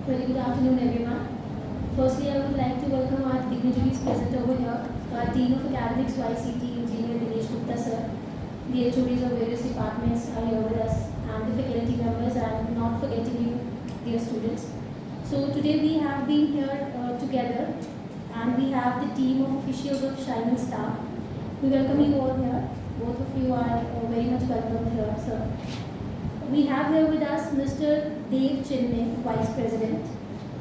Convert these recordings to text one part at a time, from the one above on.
Very good afternoon, everyone. Firstly, I would like to welcome our dignitaries present over here, our Dean of Academics, YCT, Engineer Dinesh Gupta sir, the HODs of various departments are here with us, and the faculty members, and not forgetting you, dear students. So today we have been here together, and we have the team of officials of Shining Star. We welcome you all here. Both of you are very much welcome here, sir. We have here with us Mr. Dev Chinmay, Vice President,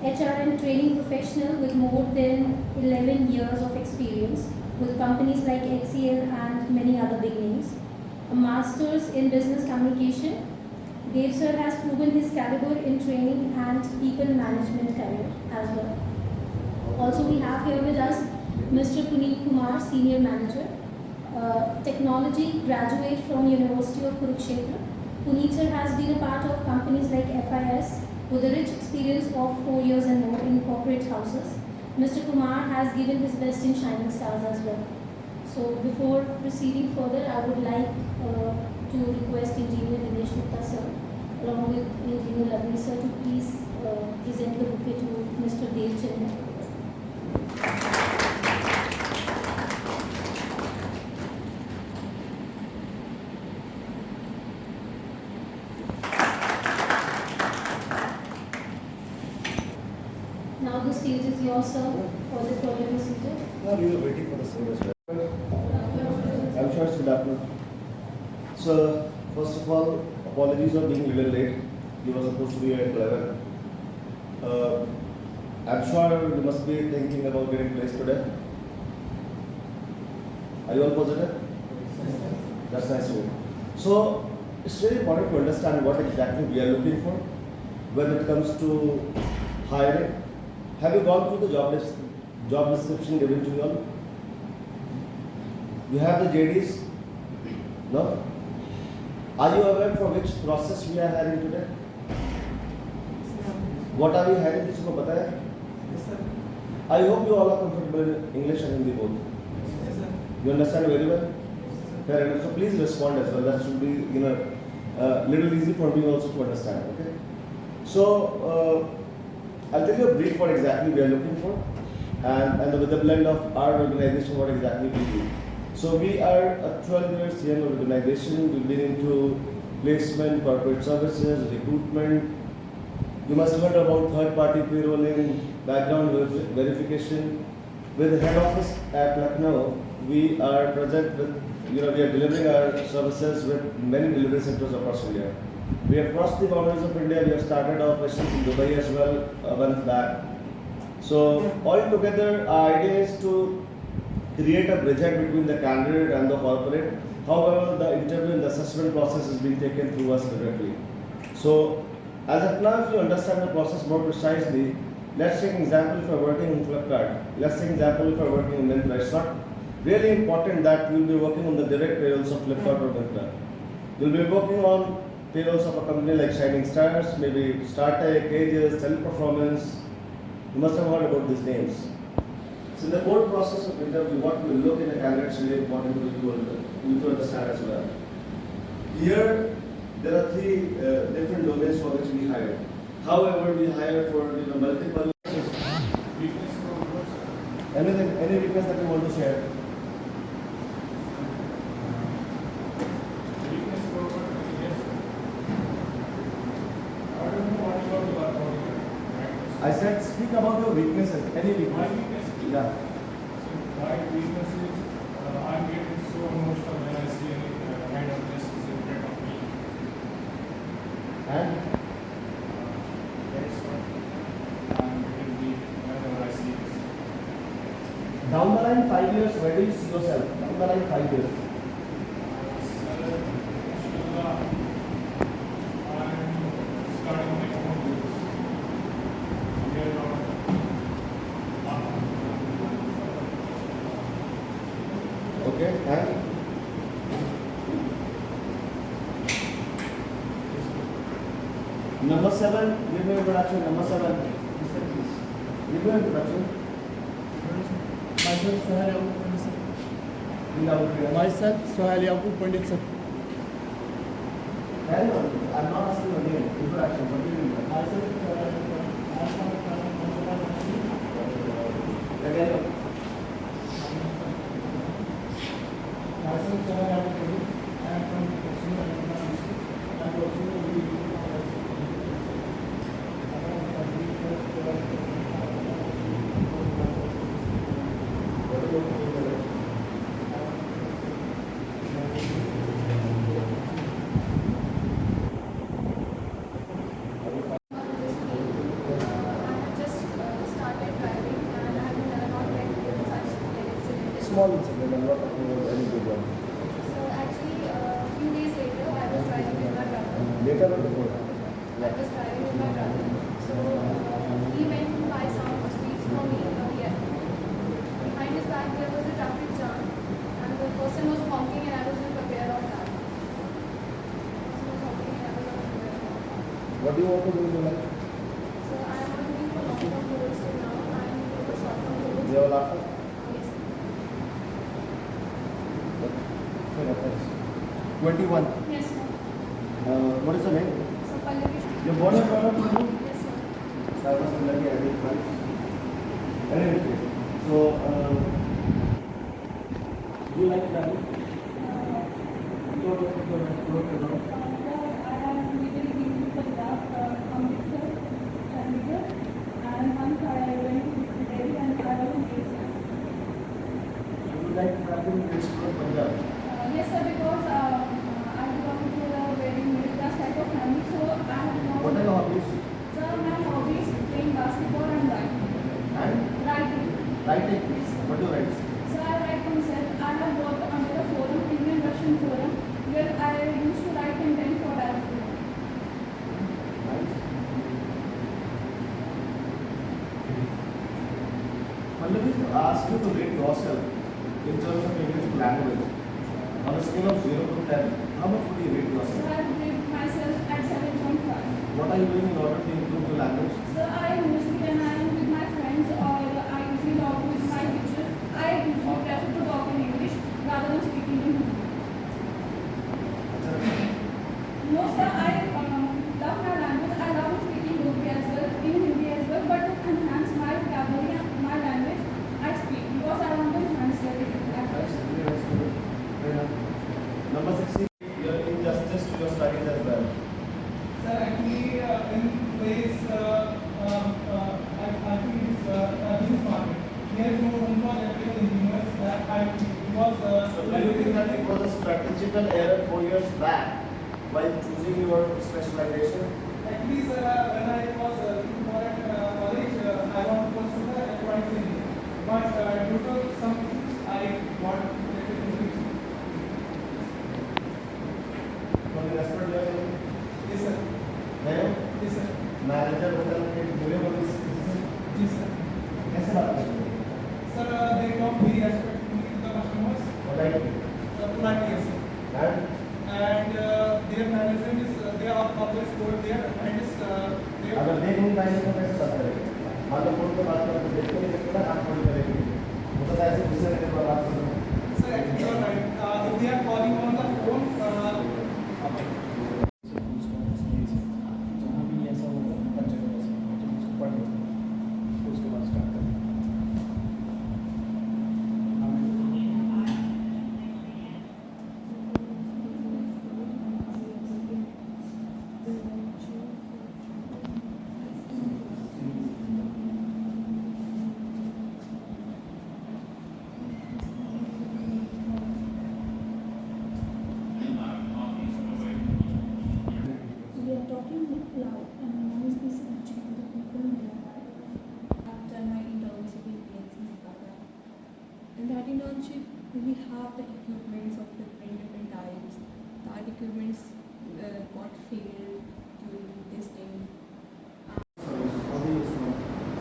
HR and training professional with more than 11 years of experience with companies like HCL and many other big names. A master's in business communication. Dev sir has proven his caliber in training and people management career as well. Also, we have here with us Mr. Puneet Kumar, Senior Manager, Technology graduate from University of Kurukshetra. Puneet sir has been a part of companies like FIS with a rich experience of 4 years and more in corporate houses. Mr. Kumar has given his best in Shining Stars as well. So before proceeding further, I would like to request Engineer Dinesh Gupta sir along with Engineer Lavini sir to please present the bouquet to Mr. Dev Chinmay. Now the stage is yours, sir, for the further procedure. No, we were waiting for the same as well. I'm sure it's good afternoon. So, first of all, apologies for being a little late. You were supposed to be at 11. I'm sure you must be thinking about getting placed today. Are you all positive? That's nice to hear. So, it's really important to understand what exactly we are looking for when it comes to hiring. Have you gone through the job description given to you all? You have the JDs? No? Are you aware for which process we are hiring today? What are we hiring? किसी को पता है? Yes, sir. I hope you all are comfortable in English and Hindi both. Yes, sir. You understand very well? Yes, sir. Fair enough. So please respond as well. That should be little easy for me also to understand. Okay. So I'll tell you a brief what exactly we are looking for, and with the blend of our organization what exactly we do. So we are a 12 years young organization. We've been into placement, corporate services, recruitment. You must have heard about third-party payrolling, background verification. With the head office at Lucknow, we are present with, we are delivering our services with many delivery centers across India. We have crossed the boundaries of India. We have started operations in Dubai as well a month back. So all together, our idea is to create a bridgehead between the candidate and the corporate. However, the interview and the assessment process is being taken through us directly. So as of now, if you understand the process more precisely, let's take an example if you're working in Flipkart. Let's take an example if you're working in Myntra. It's not really important that you'll be working on the direct payrolls of Flipkart or Myntra. You'll be working on payrolls of a company like Shining Stars, maybe StarTech, Aegis, Teleperformance. You must have heard about these names. So in the whole process of interview, what we look in a candidate is really important for you to understand as well. Here, there are three different domains for which we hire. However, we hire for multiple. Any weakness that you want to share? I said speak about your weaknesses. Any weakness? My weakness? Yeah. So my weakness is I'm getting so emotional when I see any kind of justice in front of me. And That's what I'm getting weak whenever I see this. down the line, 5 years, where do you see yourself? Down the line, 5 years. Inshallah, I'm starting my own business. Get out. Okay. And number 7, give me an introduction. Number 7. Give me an introduction. Myself, Sohail Yaqub Pandit sir. Myself. Myself, Sohail Yaqub Pandit sir. I'm not asking your name. Introduction. What do you mean? Myself, Sohail Yaqub Pandit. small incident. I'm not talking about any big one. So actually, a few days later, I was driving with my brother. Later or before? I was driving with my brother. So he went to buy some sweets for me here. Behind his back there was a traffic jam, and the person was honking, and I was not aware of that. The person was honking, and I was not aware of that. What do you want to do in your life? So I am not looking for long-term goals till now. I am looking for short-term goals. You have a laptop? Yes. Okay, thanks. 21. Yes, sir. What is your name? So Pallavi. You're born and brought up in Bangalore? Yes, sir. So I was lucky, I did twice. Anyway, so do you like traveling? You don't have to explore the world. I have recently been to Punjab, Amritsar, Chandigarh, and once I went to Delhi and I was in Pakistan. So you like traveling to explore Punjab? Yes, sir, because I belong to a very middle class type of family, so I have not. What are your hobbies? Sir, my hobbies playing basketball and writing. And Writing. writing. What do you write? So I write myself. I have worked under a forum, Indian Russian forum, where I used to write content for that forum. Nice. Pallavi, if I ask you to rate yourself in terms of English language, on a scale of 0 to 10, how much would you rate So yourself? I rate myself at 7.5. What are you doing in order to improve your language? So I usually when I am with my friends or I usually talk with my teachers, I usually prefer to talk in English rather than speaking in Hindi. No sir, I love my language. I love speaking Urdu as well, in Hindi as well, but to enhance my vocabulary and my language, I speak because I want to enhance the language. Number 16, your injustice to your studies as well. Sir, actually, in place, I think it's business market. There is no room for electrical engineers. So do you think that it was a strategical error 4 years back while choosing your specialization? Actually, sir, when I was looking for a college, I want to pursue the electronics engineering. But due to some things, I want electrical engineering. For the restaurant level, Yes, sir. Yes, sir. Manager hotel के पूरे वाले Yes, sir. कैसे बात करते हैं? Sir, they talk very respectfully to the customers. Politely. Politely, yes, sir. And their management is, they are always told there, and is, they are. अगर देख नहीं पाएंगे तो कैसे बात करेंगे? मान लो फोन पे बात करें तो देख तो नहीं सकते ना, आप फोन करेंगे। वो तो ऐसे गुस्से में जब बात करें। Sir, actually, you are right. If they are calling on the phone, जहाँ भी ऐसा होगा हर जगह ऐसा होगा, तो उसको पढ़ लेते हैं, फिर उसके बाद स्टार्ट करें। We are talking loud and the noise is reaching to the people nearby. I've done my internship in PNC SCADA. In that internship, we have the equipments of different types. That equipments got failed during testing.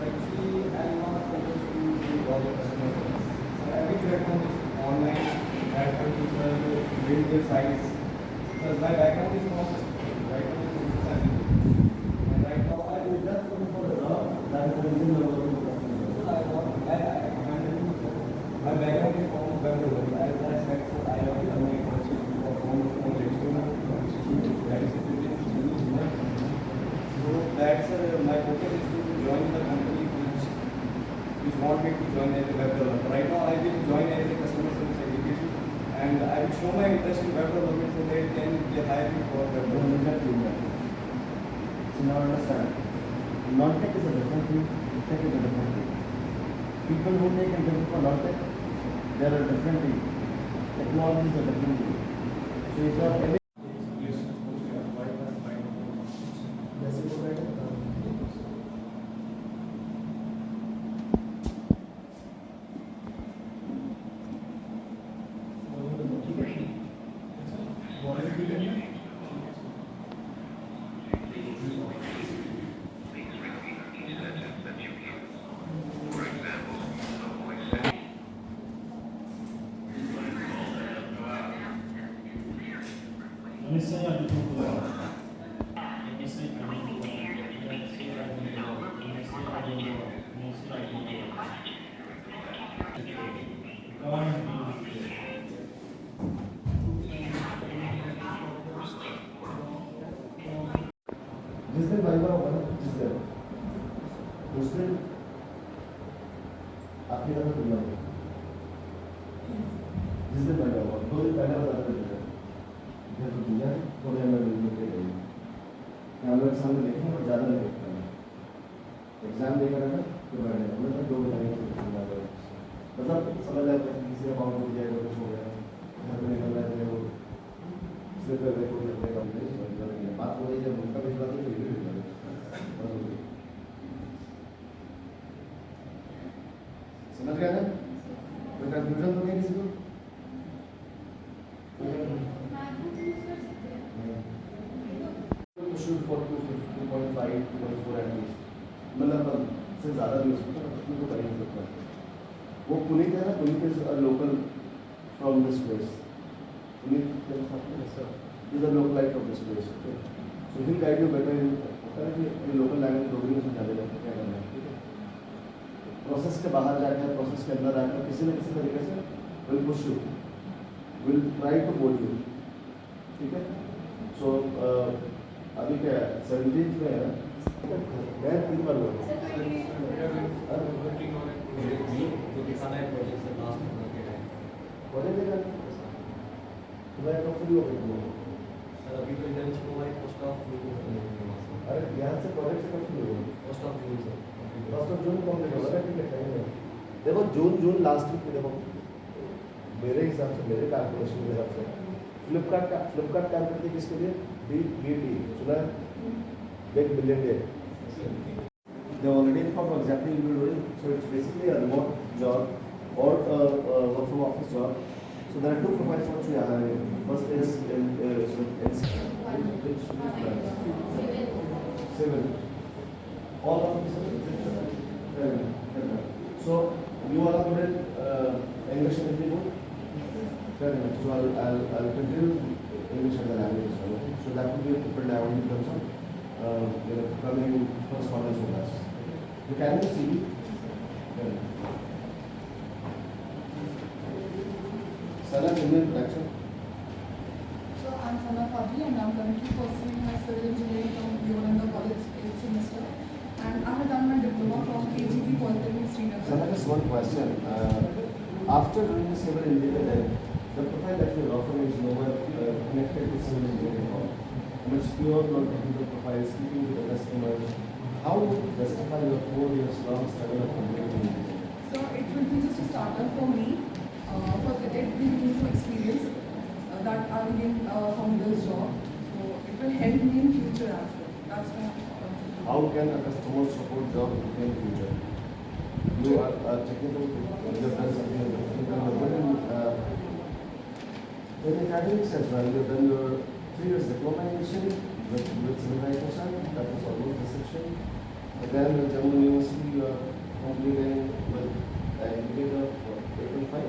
Actually, I'm not focused to do all the customer service. Every platform is online, platform people build their sites. Because my background is from business analytics. And right now I You just looking for a job that is the reason you are working with customers. my background is from web development. As I said, so I have done my internship from HTML Institute, that is so that's my focus is to join the company which want me to join as a web developer. Right now I will join as a customer service executive and I will show my interest in web development so they can hire me for web No, development. you can't do that. So now understand. Non-tech is a different thing, tech is a different thing. People who take interview for non-tech, they are a different thing. Technology is a different thing. So if you are any जिस दिन viva होगा ना, जिस दिन उस दिन आपकी तरफ खुलना होगा। जिस दिन वाइवा होगा 2 दिन पहले बता देते हैं इधर तो दुनिया थोड़े अंदर मिलने के लिए कैमरा के सामने देखेंगे और ज़्यादा नहीं देखते हैं। एग्जाम देकर है ना तो बैठे हमने तो 2 महीने मतलब समझ आया किसी का अकाउंट हो गया कुछ हो गया घर में निकल रहे थे वो सिर्फ कोई अपने काम नहीं बात हो रही है जब उनका भिजवा दो तो ये भी भिजवा दो। समझ गया ना? कोई कंफ्यूजन तो नहीं किसी को? शूट फॉर 2.5 2.4 at least मतलब से ज़्यादा भी हो सकता है उसमें तो कर ही नहीं सकता। वो पुनीत है ना, Puneet is a local from this place. Puneet is a local light of this place. So he guide you better in कि लोकल लैंग्वेज डोगरी में समझा देगा क्या करना है। ठीक है, प्रोसेस के बाहर जाकर प्रोसेस के अंदर आकर किसी न किसी तरीके से will push you, will try to bowl you. ठीक है, सो अभी क्या 17 में है मैं 3 बार हुआ जो दिखाना है प्रोजेक्ट से लास्ट में के टाइम बोले देगा तुम्हारा तो फ्री हो गया। सर अभी तो इंटर्नशिप हुआ है फर्स्ट ऑफ जून। अरे यहाँ से प्रोजेक्ट से कब फ्री हो गया? First of June sir. First of June कम होगा ना। ठीक है, देखो जून लास्ट वीक में देखो मेरे हिसाब से, मेरे कैलकुलेशन के हिसाब से फ्लिपकार्ट कैलकुलेट थी किसके लिए? BT सुना है, big billion day. They already informed what exactly you will be doing. So it's basically a remote job or work from office job. So there are 2 profiles what we are hiring. First is in civil. All of them So you are good in English and Hindi both? Fair enough. So I'll continue English as a language as well. Okay? So that will be a different language in terms of coming correspondence with us. You can see. Sana, give me an introduction. So I'm Sana Fadli and I'm currently pursuing my civil engineering from Vivekananda College 8th semester, and I have done my diploma from KGP Polytechnic Srinagar. Sana, just one question. After doing the civil engineering, the profile that you offer is nowhere connected to civil engineering at all. It's pure non-technical profile, speaking to the customers. How would you justify your 4 years long struggle of completing engineering? So it will be just a starter for me. For it will give me some experience that I will gain from this job. So it will help me in future as well. That's my How can a customer support job in future? You are a technical, you have done something in technical, in academics as well. You have done your 3 years diploma initially with 79%, that was almost the section. And then at Jammu University, you are completing with an indicator of 8.5.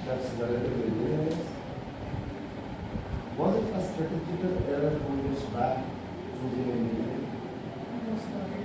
That's relatively good. Was it a strategical error 4 years back choosing engineering? No, sorry.